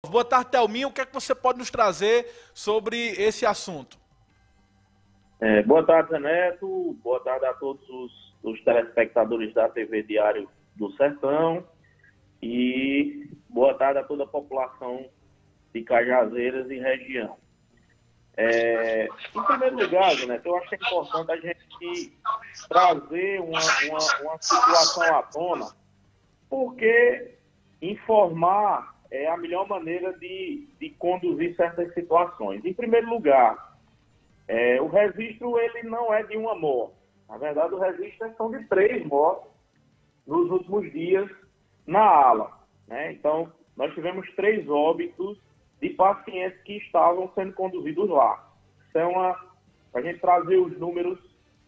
Boa tarde, Thelminha. O que é que você pode nos trazer sobre esse assunto? Boa tarde, Zé Neto. Boa tarde a todos os telespectadores da TV Diário do Sertão. E boa tarde a toda a população de Cajazeiras e região. Em primeiro lugar, Zé Neto, eu acho que é importante a gente trazer uma situação à tona, porque informar é a melhor maneira de conduzir certas situações. Em primeiro lugar, o registro ele não é de uma morte. Na verdade, o registro são de 3 mortes nos últimos dias na ala, né? Então, nós tivemos 3 óbitos de pacientes que estavam sendo conduzidos lá. Isso é para a gente trazer os números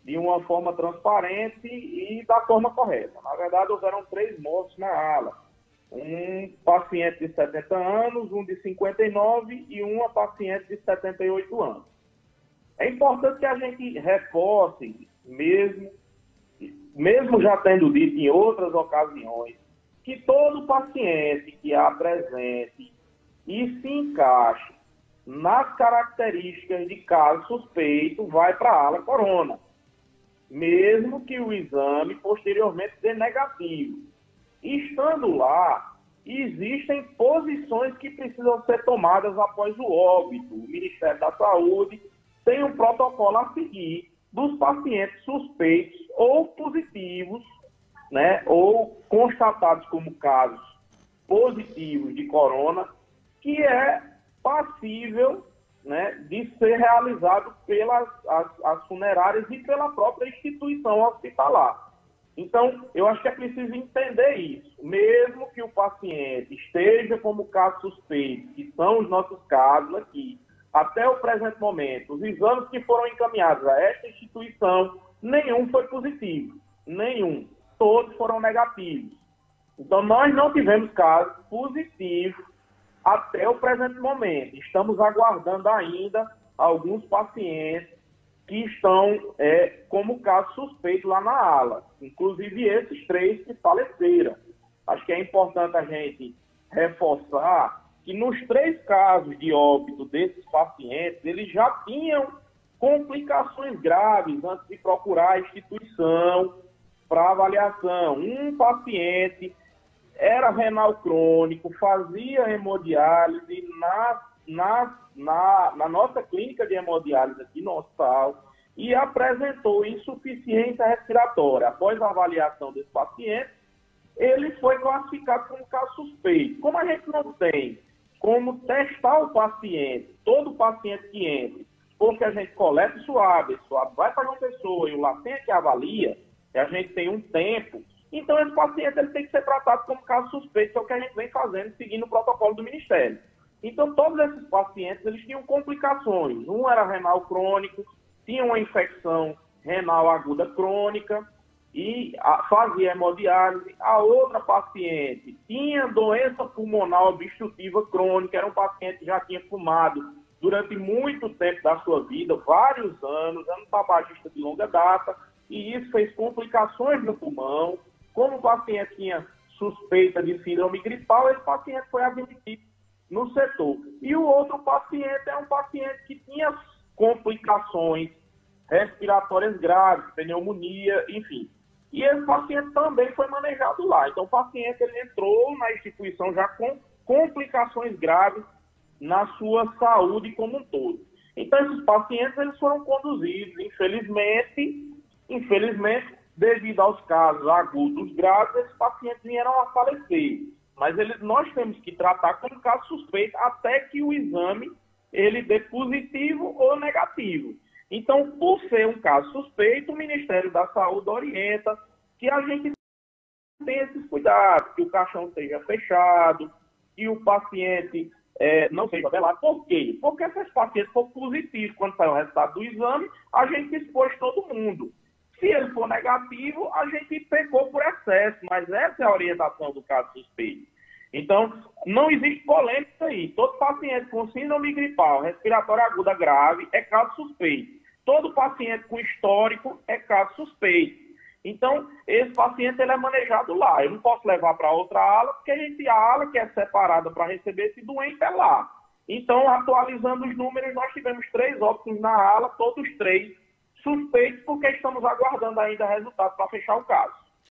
de uma forma transparente e da forma correta. Na verdade, houveram 3 mortes na ala. Um paciente de 70 anos, um de 59 e uma paciente de 78 anos. É importante que a gente reforce, mesmo já tendo dito em outras ocasiões, que todo paciente que apresente e se encaixe nas características de caso suspeito vai para a ala corona, mesmo que o exame posteriormente dê negativo. Estando lá, existem posições que precisam ser tomadas após o óbito. O Ministério da Saúde tem um protocolo a seguir dos pacientes suspeitos ou positivos, né, ou constatados como casos positivos de corona, que é passível, né, de ser realizado pelas as funerárias e pela própria instituição hospitalar. Então, eu acho que é preciso entender isso. Mesmo que o paciente esteja como caso suspeito, que são os nossos casos aqui, até o presente momento, os exames que foram encaminhados a esta instituição, nenhum foi positivo. Nenhum. Todos foram negativos. Então, nós não tivemos casos positivos até o presente momento. Estamos aguardando ainda alguns pacientes que estão como caso suspeito lá na ala. Inclusive esses 3 que faleceram. Acho que é importante a gente reforçar que nos 3 casos de óbito desses pacientes, eles já tinham complicações graves antes de procurar a instituição para avaliação. Um paciente era renal crônico, fazia hemodiálise na nossa clínica de hemodiálise aqui no hospital e apresentou insuficiência respiratória. Após a avaliação desse paciente, ele foi classificado como caso suspeito. Como a gente não tem como testar o paciente, todo paciente que entre, porque a gente coleta o suave vai para uma pessoa e o LACEN que avalia, e a gente tem um tempo, então esse paciente ele tem que ser tratado como caso suspeito, que é o que a gente vem fazendo, seguindo o protocolo do Ministério. Então todos esses pacientes eles tinham complicações. Um era renal crônico, tinha uma infecção renal aguda crônica, e fazia hemodiálise. A outra paciente tinha doença pulmonar obstrutiva crônica, era um paciente que já tinha fumado durante muito tempo da sua vida, vários anos, era um tabagista de longa data, e isso fez complicações no pulmão. Como o paciente tinha suspeita de síndrome gripal, esse paciente foi admitido no setor. E o outro paciente é um paciente que tinha complicações respiratórias graves, pneumonia, enfim. E esse paciente também foi manejado lá. Então, o paciente ele entrou na instituição já com complicações graves na sua saúde como um todo. Então, esses pacientes eles foram conduzidos, infelizmente, devido aos casos agudos graves, esses pacientes vieram a falecer. Mas nós temos que tratar como caso suspeito até que o exame ele dê positivo ou negativo. Então, por ser um caso suspeito, o Ministério da Saúde orienta que a gente tenha esses cuidados, que o caixão esteja fechado, que o paciente não seja velado. Por quê? Porque se esse paciente for positivo quando sair o resultado do exame, a gente expôs todo mundo. Se ele for negativo, a gente pecou por excesso, mas essa é a orientação do caso suspeito. Então, não existe polêmica aí. Todo paciente com síndrome gripal respiratória aguda grave é caso suspeito. Todo paciente com histórico é caso suspeito. Então, esse paciente ele é manejado lá. Eu não posso levar para outra ala, porque a ala que é separada para receber esse doente é lá. Então, atualizando os números, nós tivemos 3 óbitos na ala, todos 3 suspeitos, porque estamos aguardando ainda resultado para fechar o caso.